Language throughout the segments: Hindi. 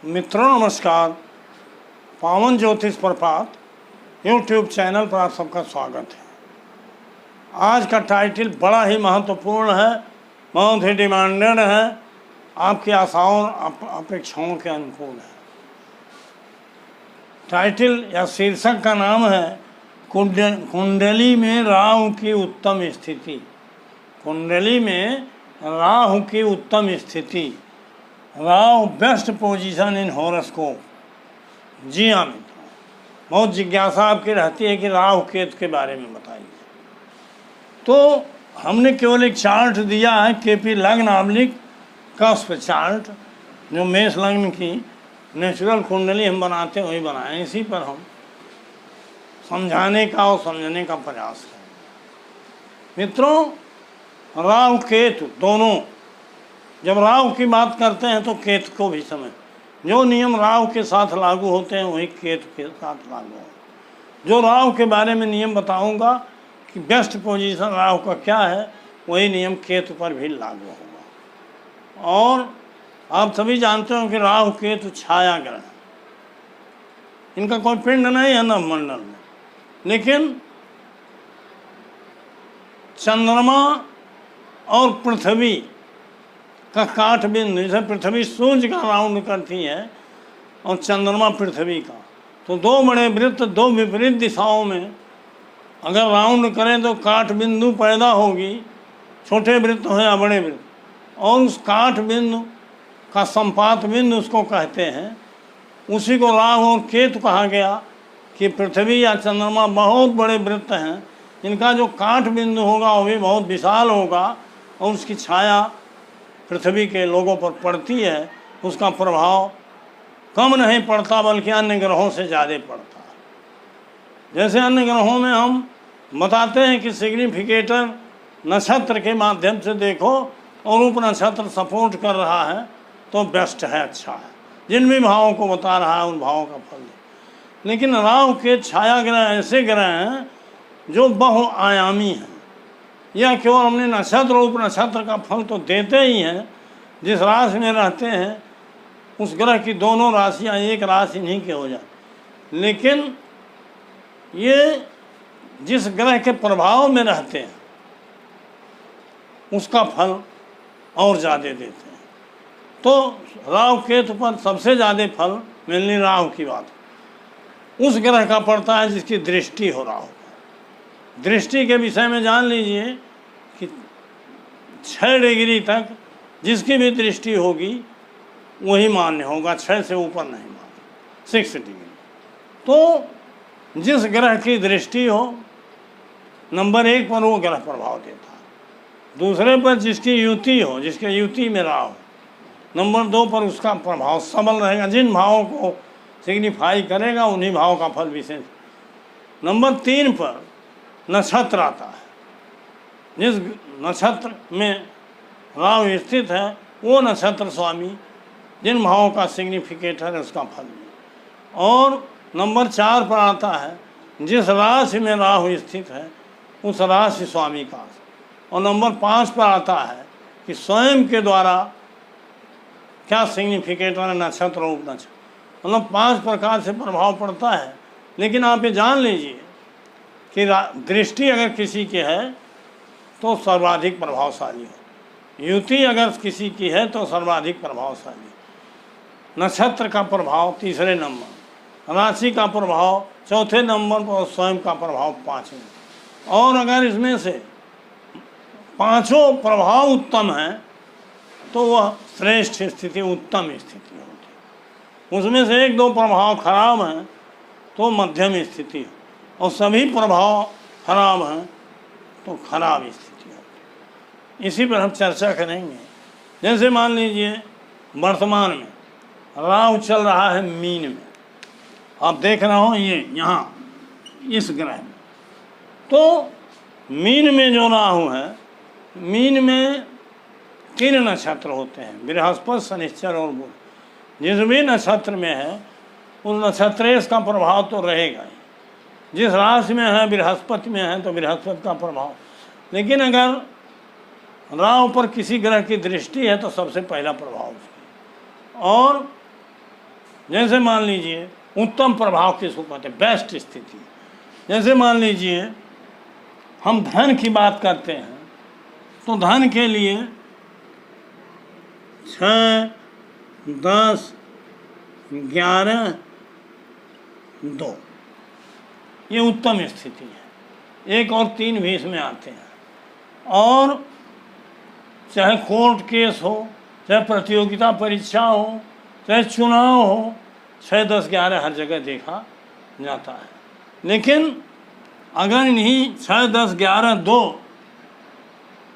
मित्रों नमस्कार। पावन ज्योतिष प्रपात यूट्यूब चैनल पर आप सबका स्वागत है। आज का टाइटल बड़ा ही महत्वपूर्ण है, बहुत ही डिमांडेड है, आपकी आशाओं अपेक्षाओं के अनुकूल है। टाइटल या शीर्षक का नाम है कुंडली में राहु की उत्तम स्थिति। कुंडली में राहु की उत्तम स्थिति, Rahu best position in horoscope. जी हाँ मित्रों, बहुत जिज्ञासा आपकी रहती है कि राहु केतु के बारे में बताइए। तो हमने केवल एक चार्ट दिया है, केपी लग्न आमलिक कस्प चार्ट, जो मेष लग्न की नेचुरल कुंडली हम बनाते हैं वही बनाए। इसी पर हम समझाने का और समझने का प्रयास करें। मित्रों, राहु केतु दोनों, जब राहु की बात करते हैं तो केतु को भी समझ, जो नियम राहु के साथ लागू होते हैं वही केतु के साथ लागू होते। जो राहु के बारे में नियम बताऊंगा कि बेस्ट पोजीशन राहु का क्या है, वही नियम केतु पर भी लागू होगा। और आप सभी जानते हो कि राहु केतु छाया ग्रह, इनका कोई पिंड नहीं है नवमंडल में, लेकिन चंद्रमा और पृथ्वी का काट बिंदु, जैसे पृथ्वी सूर्य का राउंड करती है और चंद्रमा पृथ्वी का, तो दो बड़े वृत्त दो विपरीत दिशाओं में अगर राउंड करें तो काट बिंदु पैदा होगी, छोटे वृत्त हो या बड़े वृत्त, और उस काट बिंदु का संपात बिंदु उसको कहते हैं। उसी को राहु और केतु कहा गया कि पृथ्वी या चंद्रमा बहुत बड़े वृत्त हैं, इनका जो काट बिंदु होगा वो भी बहुत विशाल होगा और उसकी छाया पृथ्वी के लोगों पर पड़ती है, उसका प्रभाव कम नहीं पड़ता बल्कि अन्य ग्रहों से ज़्यादा पड़ता है। जैसे अन्य ग्रहों में हम बताते हैं कि सिग्निफिकेटर नक्षत्र के माध्यम से देखो और उप नक्षत्र सपोर्ट कर रहा है तो बेस्ट है, अच्छा है, जिन भी भावों को बता रहा है उन भावों का फल दे। लेकिन राहु के छाया ग्रह ऐसे ग्रह हैं जो बहुआयामी हैं, यह केवल हमने नक्षत्र उप नक्षत्र का फल तो देते ही हैं, जिस राशि में रहते हैं उस ग्रह की दोनों राशियां एक राशि नहीं के हो जाती, लेकिन ये जिस ग्रह के प्रभाव में रहते हैं उसका फल और ज़्यादा देते हैं। तो राहु केतु पर सबसे ज़्यादा फल मिलनी राहु की बात उस ग्रह का पड़ता है जिसकी दृष्टि हो राहु। दृष्टि के विषय में जान लीजिए कि 6 डिग्री तक जिसकी भी दृष्टि होगी वही मान्य होगा, 6 से ऊपर नहीं मान्य, 6 डिग्री। तो जिस ग्रह की दृष्टि हो, नंबर 1 पर वो ग्रह प्रभाव देता है। दूसरे पर जिसकी युति हो, जिसके युति में राहु, नंबर 2 पर उसका प्रभाव सबल रहेगा, जिन भावों को सिग्निफाई करेगा उन्हीं भाव का फल विशेष। नंबर 3 पर नक्षत्र आता है, जिस नक्षत्र में राहु स्थित है वो नक्षत्र स्वामी जिन भावों का सिग्निफिकेटर है उसका फल भी। और नंबर 4 पर आता है जिस राशि में राहु स्थित है उस राशि स्वामी का। और नंबर 5 पर आता है कि स्वयं के द्वारा क्या सिग्निफिकेटर है नक्षत्र और उपनक्षत्र, मतलब 5 प्रकार से प्रभाव पड़ता है। लेकिन आप ये जान लीजिए कि दृष्टि अगर किसी की है तो सर्वाधिक प्रभावशाली हो, युति अगर किसी की है तो सर्वाधिक प्रभावशाली, नक्षत्र का प्रभाव तीसरे नंबर, राशि का प्रभाव चौथे नंबर पर, स्वयं का प्रभाव 5वें। और अगर इसमें से पांचों प्रभाव उत्तम हैं तो वह श्रेष्ठ स्थिति, उत्तम स्थिति होती है। उसमें से 1-2 प्रभाव खराब हैं तो मध्यम स्थिति हो, और सभी प्रभाव खराब हैं तो खराब स्थिति होती है। इसी पर हम चर्चा करेंगे। जैसे मान लीजिए वर्तमान में राहु चल रहा है मीन में, आप देख रहे हो ये यहाँ इस ग्रह में, तो मीन में जो राहु है, मीन में 3 नक्षत्र होते हैं, बृहस्पति, शनिश्चर और बुध। जिस भी नक्षत्र में है उस नक्षत्रेश का प्रभाव तो रहेगा ही, जिस राशि में है बृहस्पति में है तो बृहस्पति का प्रभाव। लेकिन अगर राहु पर किसी ग्रह की दृष्टि है तो सबसे पहला प्रभाव उसका। और जैसे मान लीजिए उत्तम प्रभाव किसको कहते हैं, बेस्ट स्थिति। जैसे मान लीजिए हम धन की बात करते हैं तो धन के लिए 6, 10, 11, 2 ये उत्तम स्थिति है। 1 और 3 भी इसमें आते हैं। और चाहे कोर्ट केस हो, चाहे प्रतियोगिता परीक्षा हो, चाहे चुनाव हो, 6, 10, 11 हर जगह देखा जाता है। लेकिन अगर इन्हीं 6, 10, 11, 2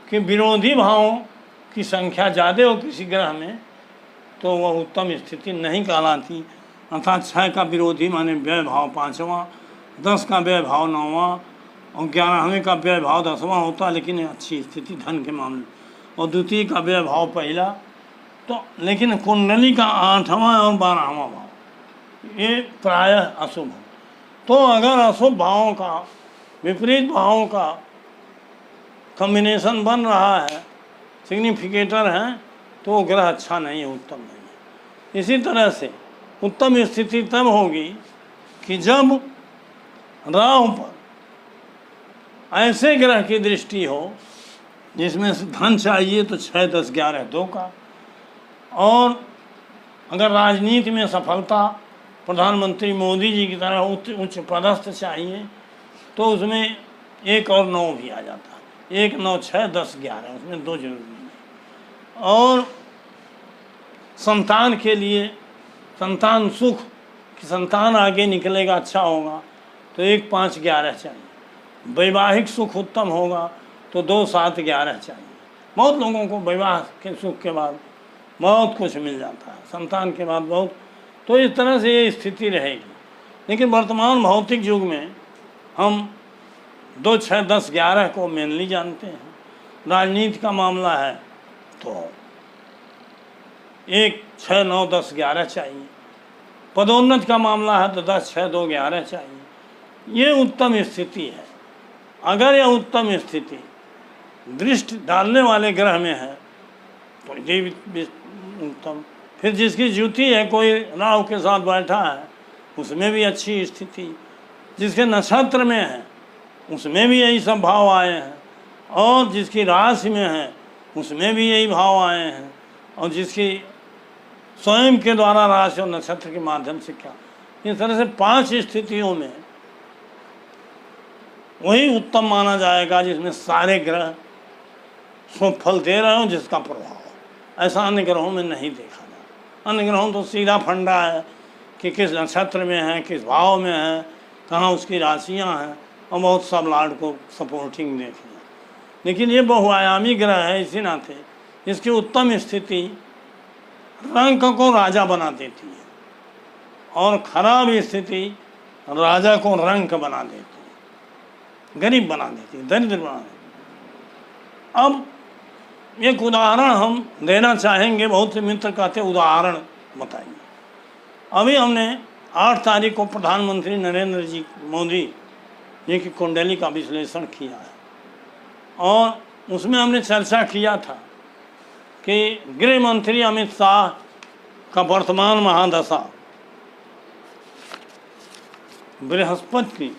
के विरोधी भावों की संख्या ज़्यादा हो किसी ग्रह में तो वह उत्तम स्थिति नहीं कहलाती। अर्थात 6 का विरोधी माने व्यय भाव 5वां, 10 का व्यय भाव 9वां और 11वें का व्यय भाव 10वां होता, लेकिन अच्छी स्थिति धन के मामले। और द्वितीय का व्यय भाव पहला, तो लेकिन कुंडली का 8वां और 12वां भाव ये प्रायः अशुभ हो। तो अगर अशुभ भावों का, विपरीत भावों का कॉम्बिनेशन बन रहा है, सिग्निफिकेटर है, तो वो ग्रह अच्छा नहीं है, उत्तम नहीं है। इसी तरह से उत्तम स्थिति तब होगी कि जब राहु पर ऐसे ग्रह की दृष्टि हो जिसमें धन चाहिए तो 6, 10, 11, 2 का। और अगर राजनीति में सफलता प्रधानमंत्री मोदी जी की तरह उच्च पदस्थ चाहिए तो उसमें 1 और 9 भी आ जाता है। 1, 9, 6, 10, 11 उसमें 2 जरूरी है। और संतान के लिए, संतान सुख कि संतान आगे निकलेगा, अच्छा होगा, तो 1, 5, 11 चाहिए। वैवाहिक सुख उत्तम होगा तो 2, 7, 11 चाहिए। बहुत लोगों को विवाह के सुख के बाद बहुत कुछ मिल जाता है, संतान के बाद बहुत, तो इस तरह से ये स्थिति रहेगी। लेकिन वर्तमान भौतिक युग में हम 2, 6, 10, 11 को मेनली जानते हैं। राजनीति का मामला है तो 1, 6, 9, 10, 11 चाहिए। पदोन्नति का मामला है तो 10, 6, 2, 11 चाहिए। ये उत्तम स्थिति है। अगर यह उत्तम स्थिति दृष्टि डालने वाले ग्रह में है तो ये भी उत्तम। फिर जिसकी ज्योति है, कोई राहु के साथ बैठा है, उसमें भी अच्छी स्थिति। जिसके नक्षत्र में है उसमें भी यही सब भाव आए हैं, और जिसकी राशि में है उसमें भी यही भाव आए हैं, और जिसकी स्वयं के द्वारा राशि और नक्षत्र के माध्यम से क्या, इस तरह से 5 स्थितियों में वही उत्तम माना जाएगा जिसमें सारे ग्रह शुभ फल दे रहे हो, जिसका प्रभाव ऐसा अन्य ग्रहों में नहीं देखा जाता। अन्य ग्रहों तो सीधा फंडा है कि किस नक्षत्र में है, किस भाव में है, कहाँ उसकी राशियाँ हैं, और बहुत सब लाड को सपोर्टिंग देखें। लेकिन ये बहुआयामी ग्रह है, इसी नाते इसकी उत्तम स्थिति रंक को राजा बना देती है और खराब स्थिति राजा को रंक बना देती है, गरीब बना देती है, दरिद्र बना देती है। अब एक उदाहरण हम देना चाहेंगे। बहुत से मित्र कहते उदाहरण बताइए। अभी हमने 8 तारीख को प्रधानमंत्री नरेंद्र जी मोदी जी की कुंडली का विश्लेषण किया है, और उसमें हमने चर्चा किया था कि गृह मंत्री अमित शाह का वर्तमान महादशा बृहस्पति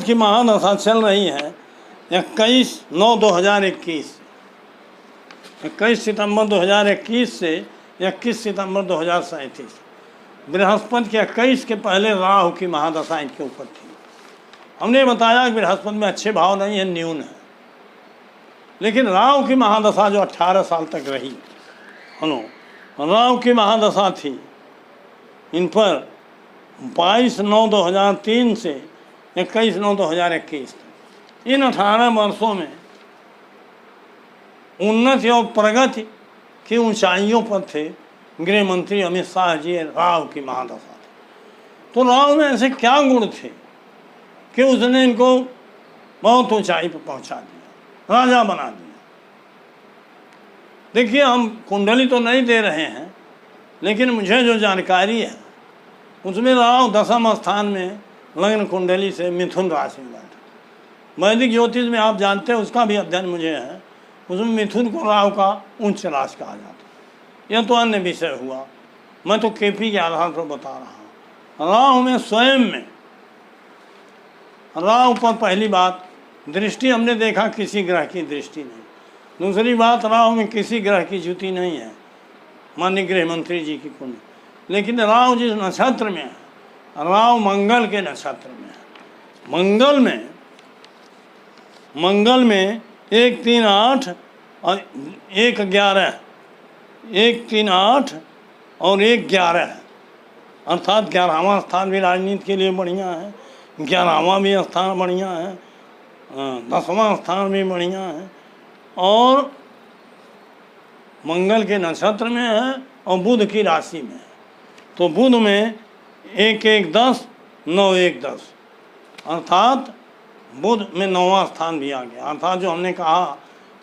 की महादशा चल रही है 21/9/2021, 21 सितंबर 2021 से 21 सितंबर 2037। बृहस्पति के 21 के पहले राहु की महादशा इनके ऊपर थी। हमने बताया कि बृहस्पति में अच्छे भाव नहीं है, न्यून है, लेकिन राहु की महादशा जो 18 साल तक रही, राहु की महादशा थी इन पर 22/9/2003 से 21/9/2021। इन 18 वर्षों में उन्नति और प्रगति की ऊंचाइयों पर थे गृह मंत्री अमित शाह जी। राहु की महादशा थी, तो राहु में ऐसे क्या गुण थे कि उसने इनको बहुत ऊंचाई पर पहुंचा दिया, राजा बना दिया। देखिए, हम कुंडली तो नहीं दे रहे हैं, लेकिन मुझे जो जानकारी है उसमें राहु 10वें स्थान में लग्न कुंडली से मिथुन राशि में बैठा। वैदिक ज्योतिष में आप जानते हैं, उसका भी अध्ययन मुझे है। उसमें मिथुन को राहु का उच्च राशि कहा जाता है। यह तो अन्य विषय हुआ, मैं तो केपी के आधार पर बता रहा हूँ। राहु में स्वयं में, राहु पर पहली बात दृष्टि हमने देखा किसी ग्रह की दृष्टि नहीं। दूसरी बात, राहु में किसी ग्रह की युति नहीं है, माननीय गृह मंत्री जी की कुंडली। लेकिन राहु जिस नक्षत्र में है, राहु मंगल के नक्षत्र में है। मंगल में 1 3 8 और 1 11, 1 3 8 और 1 11, अर्थात 11वां स्थान भी राजनीति के लिए बढ़िया है, 11वां भी स्थान बढ़िया है, 10वां स्थान भी बढ़िया है, और मंगल के नक्षत्र में है और बुध की राशि में है। तो बुध में 1 1 10 9 1 10, अर्थात बुध में 9वां स्थान भी आ गया। अर्थात जो हमने कहा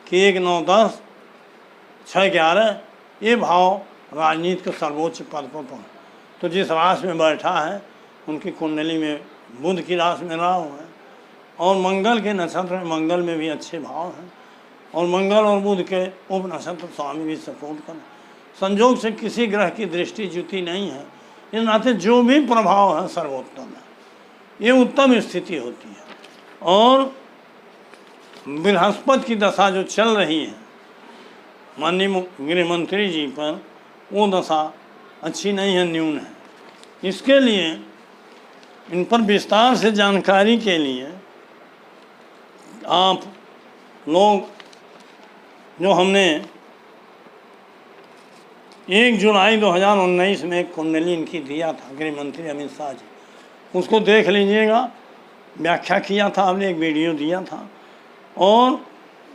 कि 1 9 10 6 11 ये भाव राजनीति के सर्वोच्च पद पर पहुँचे। तो जिस राशि में बैठा है उनकी कुंडली में बुध की राशि में राहु है, और मंगल के नक्षत्र में मंगल में भी अच्छे भाव हैं, और मंगल और बुध के उप नक्षत्र स्वामी भी सपोर्ट करें। संयोग से किसी ग्रह की दृष्टि जुति नहीं है, इस नाते जो भी प्रभाव है सर्वोत्तम है, ये उत्तम स्थिति होती है। और बृहस्पति की दशा जो चल रही है माननीय गृह मंत्री जी पर, वो दशा अच्छी नहीं है, न्यून है। इसके लिए इन पर विस्तार से जानकारी के लिए आप लोग, जो हमने 1 जुलाई 2019 में एक कुंडली इनकी दिया था गृह मंत्री अमित शाह जी, उसको देख लीजिएगा, व्याख्या किया था आपने, एक वीडियो दिया था, और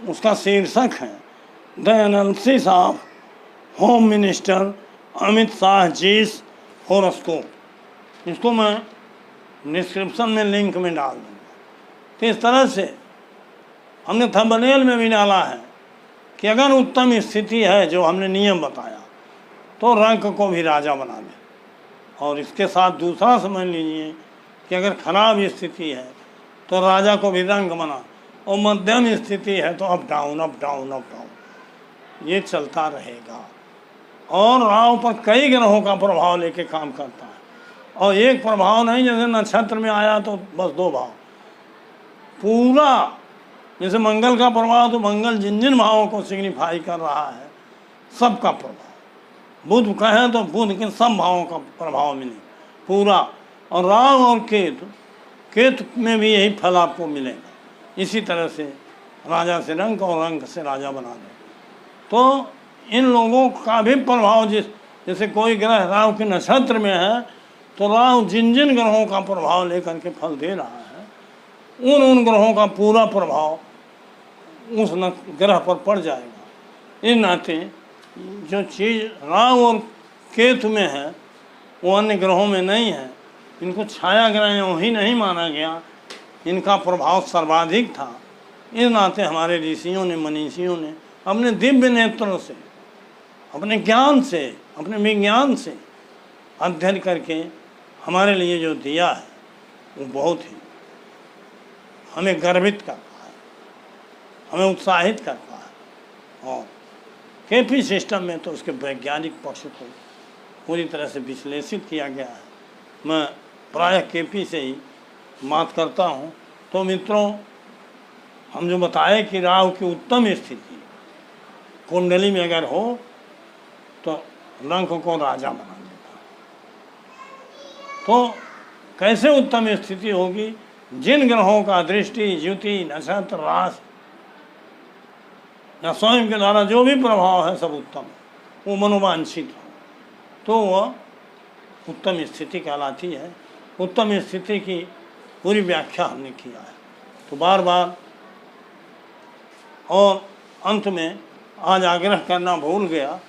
उसका शीर्षक है the analysis of home minister Amit Shah जीस हॉरोस्कोप। इसको मैं डिस्क्रिप्शन में लिंक में डाल दूँगा। तो इस तरह से हमने थंबनेल में भी डाला है कि अगर उत्तम स्थिति है जो हमने नियम बताया तो रंक को भी राजा बना दे, और इसके साथ दूसरा समझ लीजिए कि अगर खराब स्थिति है तो राजा को भी रंक बना, और मध्यम स्थिति है तो up down up down up down, ये चलता रहेगा। और राहु पर कई ग्रहों का प्रभाव लेके काम करता है, और एक प्रभाव नहीं, जैसे नक्षत्र में आया तो बस 2 भाव पूरा, जैसे मंगल का प्रभाव तो मंगल जिन जिन भावों को सिग्निफाई कर रहा है सबका प्रभाव, बुध कहें तो बुध के सब भावों का प्रभाव मिले पूरा, और राहु और केतु में भी यही फल आपको मिलेगा। इसी तरह से राजा से रंक और रंक से राजा बना दे। तो इन लोगों का भी प्रभाव जैसे कोई ग्रह राहु के नक्षत्र में है तो राहु जिन जिन ग्रहों का प्रभाव लेकर के फल दे रहा है, उन ग्रहों का पूरा प्रभाव उस ग्रह पर पड़ जाएगा। इस नाते जो चीज़ राहु और केतु में है वो अन्य ग्रहों में नहीं है, इनको छाया ग्रह ही नहीं माना गया, इनका प्रभाव सर्वाधिक था। इस नाते हमारे ऋषियों ने, मनीषियों ने अपने दिव्य नेत्रों से, अपने ज्ञान से, अपने विज्ञान से अध्ययन करके हमारे लिए जो दिया है वो बहुत ही हमें गर्वित करता है, हमें उत्साहित करता है। और केपी सिस्टम में तो उसके वैज्ञानिक पक्ष को पूरी तरह से विश्लेषित किया गया है। मैं प्रायः केपी से ही बात करता हूँ। तो मित्रों, हम जो बताए कि राहु की उत्तम स्थिति कुंडली में अगर हो तो रंक को राजा बना देता। तो कैसे उत्तम स्थिति होगी? जिन ग्रहों का दृष्टि, युति, नक्षत्र, राशि या स्वयं के द्वारा जो भी प्रभाव है सब उत्तम, वो मनोवांछित हो तो वह उत्तम स्थिति कहलाती है। उत्तम स्थिति की पूरी व्याख्या हमने किया है। तो बार बार और अंत में आज आग्रह करना भूल गया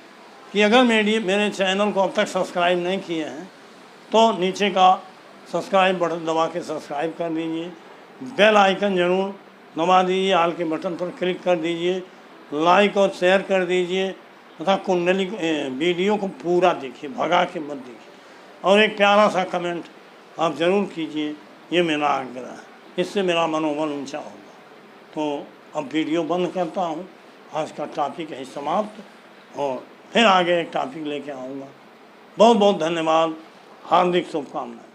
कि अगर मेरे चैनल को अब तक सब्सक्राइब नहीं किए हैं तो नीचे का सब्सक्राइब बटन दबा के सब्सक्राइब कर दीजिए, बेल आइकन ज़रूर दबा दीजिए, आल के बटन पर क्लिक कर दीजिए, लाइक और शेयर कर दीजिए तथा कुंडली वीडियो को पूरा देखिए, भगा के मत देखिए, और एक प्यारा सा कमेंट आप ज़रूर कीजिए। ये मेरा आग्रह है, इससे मेरा मनोबल ऊंचा होगा। तो अब वीडियो बंद करता हूँ। आज का टॉपिक है समाप्त, और फिर आगे एक टॉपिक लेके आऊँगा। बहुत बहुत धन्यवाद, हार्दिक शुभकामनाएं।